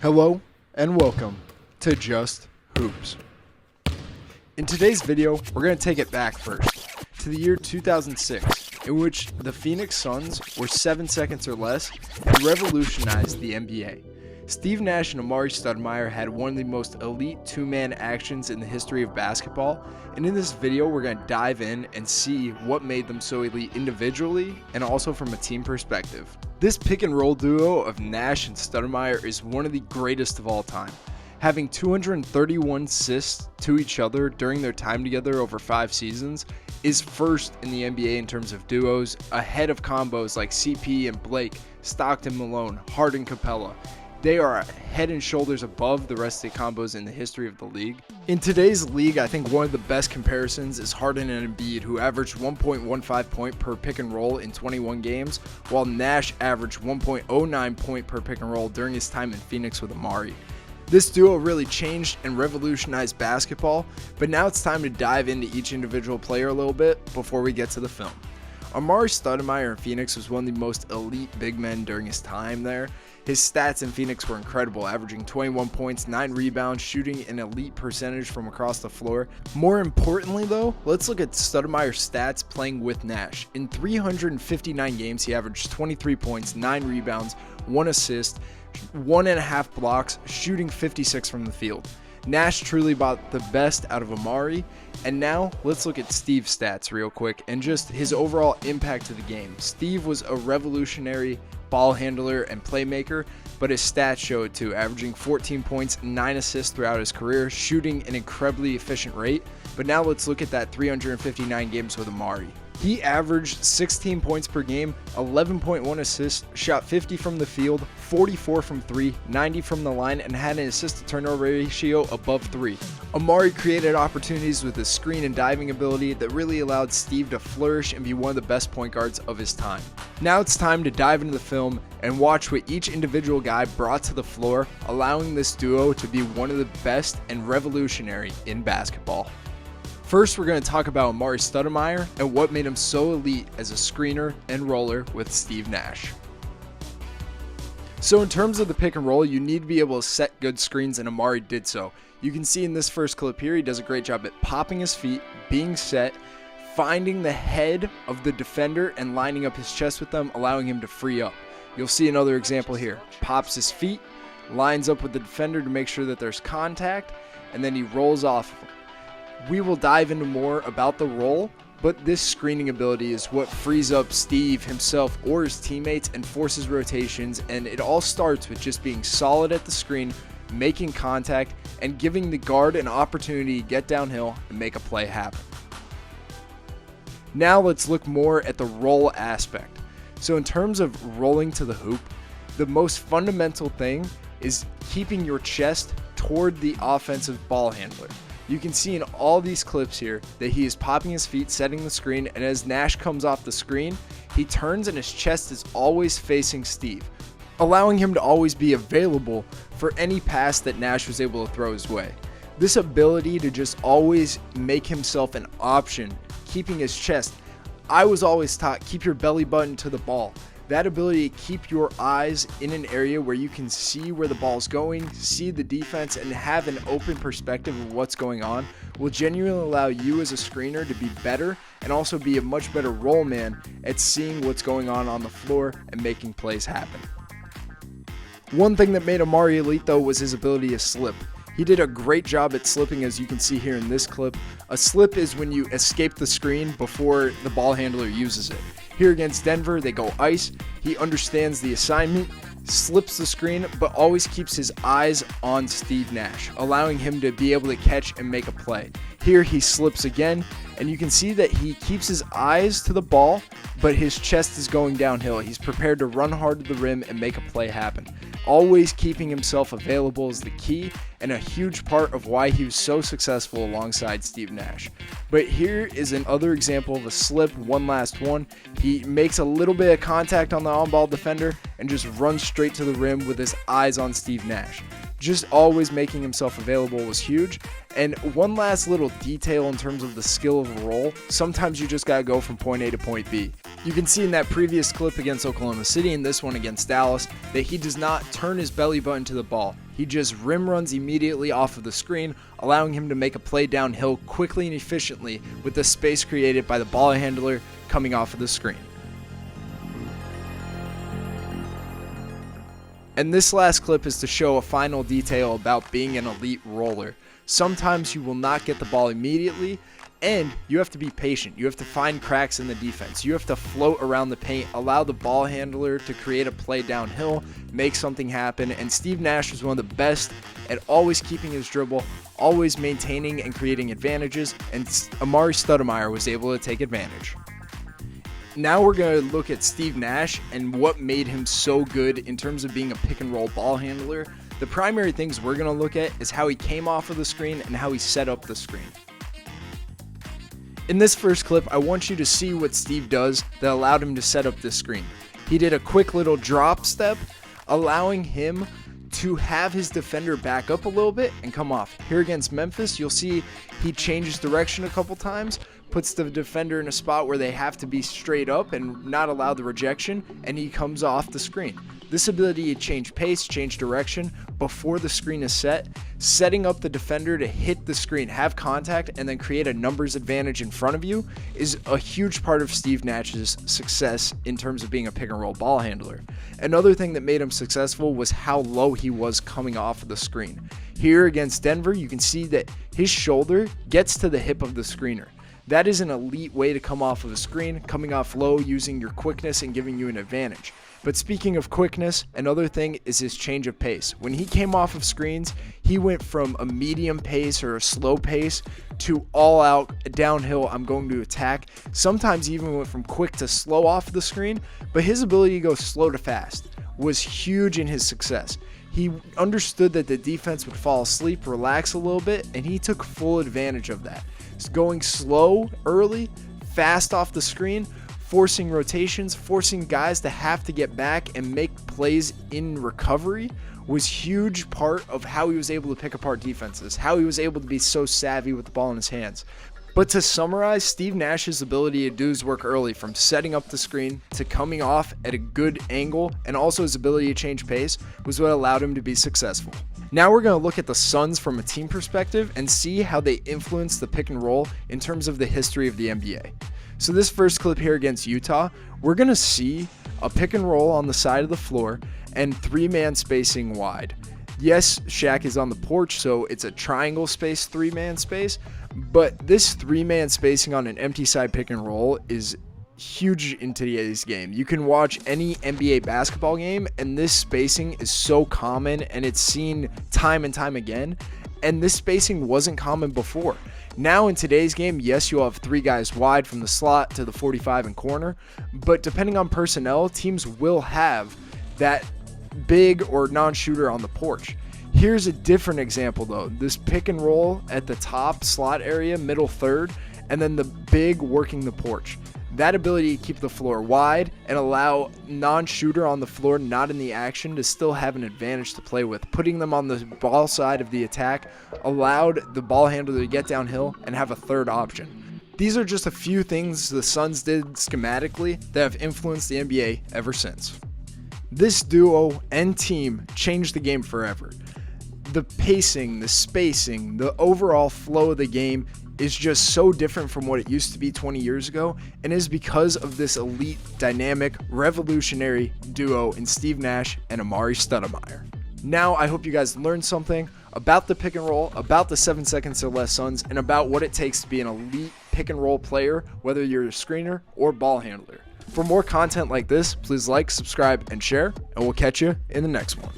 Hello and welcome to Just Hoops. In today's video, we're going to take it back first to the year 2006, in which the Phoenix Suns were 7 seconds or less and revolutionized the NBA. Steve Nash and Amar'e Stoudemire had one of the most elite two-man actions in the history of basketball, and in this video we're going to dive in and see what made them so elite individually and also from a team perspective. This pick and roll duo of Nash and Stoudemire is one of the greatest of all time, having 231 assists to each other during their time together over 5 seasons is first in the NBA in terms of duos, ahead of combos like CP and Blake, Stockton Malone, Harden Capella. They are head and shoulders above the rest of the combos in the history of the league. In today's league, I think one of the best comparisons is Harden and Embiid, who averaged 1.15 point per pick and roll in 21 games, while Nash averaged 1.09 point per pick and roll during his time in Phoenix with Amar'e. This duo really changed and revolutionized basketball, but now it's time to dive into each individual player a little bit before we get to the film. Amar'e Stoudemire in Phoenix was one of the most elite big men during his time there. His stats in Phoenix were incredible, averaging 21 points, 9 rebounds, shooting an elite percentage from across the floor. More importantly though, let's look at Stoudemire's stats playing with Nash. In 359 games, he averaged 23 points, 9 rebounds, 1 assist, 1.5 blocks, shooting 56 from the field. Nash truly brought the best out of Amar'e. And now let's look at Steve's stats real quick and just his overall impact to the game. Steve was a revolutionary ball handler and playmaker, but his stats show it too, averaging 14 points, 9 assists throughout his career, shooting an incredibly efficient rate. But now let's look at that 359 games with Amar'e. He averaged 16 points per game, 11.1 assists, shot 50 from the field, 44 from 3, 90 from the line, and had an assist-to-turnover ratio above 3. Amar'e created opportunities with his screen and diving ability that really allowed Steve to flourish and be one of the best point guards of his time. Now it's time to dive into the film and watch what each individual guy brought to the floor, allowing this duo to be one of the best and revolutionary in basketball. First, we're going to talk about Amar'e Stoudemire and what made him so elite as a screener and roller with Steve Nash. So in terms of the pick and roll, you need to be able to set good screens, and Amar'e did so. You can see in this first clip here, he does a great job at popping his feet, being set, finding the head of the defender and lining up his chest with them, allowing him to free up. You'll see another example here. Pops his feet, lines up with the defender to make sure that there's contact, and then he rolls off of him. We will dive into more about the roll, but this screening ability is what frees up Steve himself or his teammates and forces rotations, and it all starts with just being solid at the screen, making contact, and giving the guard an opportunity to get downhill and make a play happen. Now let's look more at the roll aspect. So in terms of rolling to the hoop, the most fundamental thing is keeping your chest toward the offensive ball handler. You can see in all these clips here that he is popping his feet, setting the screen, and as Nash comes off the screen, he turns and his chest is always facing Steve, allowing him to always be available for any pass that Nash was able to throw his way. This ability to just always make himself an option, keeping his chest, I was always taught, keep your belly button to the ball. That ability to keep your eyes in an area where you can see where the ball's going, see the defense, and have an open perspective of what's going on will genuinely allow you as a screener to be better and also be a much better roll man at seeing what's going on the floor and making plays happen. One thing that made Amar'e elite though was his ability to slip. He did a great job at slipping, as you can see here in this clip. A slip is when you escape the screen before the ball handler uses it. Here against Denver, they go ice. He understands the assignment, slips the screen, but always keeps his eyes on Steve Nash, allowing him to be able to catch and make a play. Here he slips again, and you can see that he keeps his eyes to the ball, but his chest is going downhill. He's prepared to run hard to the rim and make a play happen. Always keeping himself available is the key and a huge part of why he was so successful alongside Steve Nash. But here is another example of a slip, one last one. He makes a little bit of contact on the on-ball defender and just runs straight to the rim with his eyes on Steve Nash. Just always making himself available was huge. And one last little detail in terms of the skill of a roll, sometimes you just gotta go from point A to point B. You can see in that previous clip against Oklahoma City and this one against Dallas that he does not turn his belly button to the ball. He just rim runs immediately off of the screen, allowing him to make a play downhill quickly and efficiently with the space created by the ball handler coming off of the screen. And this last clip is to show a final detail about being an elite roller. Sometimes you will not get the ball immediately, and you have to be patient. You have to find cracks in the defense. You have to float around the paint, allow the ball handler to create a play downhill, make something happen. And Steve Nash was one of the best at always keeping his dribble, always maintaining and creating advantages, and Amar'e Stoudemire was able to take advantage. Now we're going to look at Steve Nash and what made him so good in terms of being a pick and roll ball handler. The primary things we're going to look at is how he came off of the screen and how he set up the screen. In this first clip, I want you to see what Steve does that allowed him to set up this screen. He did a quick little drop step, allowing him to have his defender back up a little bit and come off. Here against Memphis, you'll see he changes direction a couple times, puts the defender in a spot where they have to be straight up and not allow the rejection, and he comes off the screen. This ability to change pace, change direction before the screen is set, setting up the defender to hit the screen, have contact, and then create a numbers advantage in front of you is a huge part of Steve Nash's success in terms of being a pick and roll ball handler. Another thing that made him successful was how low he was coming off of the screen. Here against Denver, you can see that his shoulder gets to the hip of the screener. That is an elite way to come off of a screen, coming off low, using your quickness and giving you an advantage. But speaking of quickness, another thing is his change of pace. When he came off of screens, he went from a medium pace or a slow pace to all out downhill, I'm going to attack. Sometimes he even went from quick to slow off the screen, but his ability to go slow to fast was huge in his success. He understood that the defense would fall asleep, relax a little bit, and he took full advantage of that. Going slow early, fast off the screen, forcing rotations, forcing guys to have to get back and make plays in recovery was huge part of how he was able to pick apart defenses, how he was able to be so savvy with the ball in his hands. But to summarize, Steve Nash's ability to do his work early, from setting up the screen to coming off at a good angle, and also his ability to change pace, was what allowed him to be successful. Now we're going to look at the Suns from a team perspective and see how they influence the pick and roll in terms of the history of the NBA. So this first clip here against Utah, we're going to see a pick and roll on the side of the floor and three-man spacing wide. Yes, Shaq is on the porch, so it's a triangle space, three-man space, but this three-man spacing on an empty side pick and roll is huge in today's game. You can watch any NBA basketball game, and this spacing is so common, and it's seen time and time again, and this spacing wasn't common before. Now in today's game, yes, you'll have three guys wide from the slot to the 45 and corner, but depending on personnel, teams will have that big or non-shooter on the porch. Here's a different example though. This pick and roll at the top slot area, middle third, and then the big working the porch. That ability to keep the floor wide and allow non-shooter on the floor, not in the action, to still have an advantage to play with. Putting them on the ball side of the attack allowed the ball handler to get downhill and have a third option. These are just a few things the Suns did schematically that have influenced the NBA ever since. This duo and team changed the game forever. The pacing, the spacing, the overall flow of the game is just so different from what it used to be 20 years ago, and is because of this elite, dynamic, revolutionary duo in Steve Nash and Amar'e Stoudemire. Now, I hope you guys learned something about the pick and roll, about the 7 seconds or less Suns, and about what it takes to be an elite pick and roll player, whether you're a screener or ball handler. For more content like this, please like, subscribe, and share, and we'll catch you in the next one.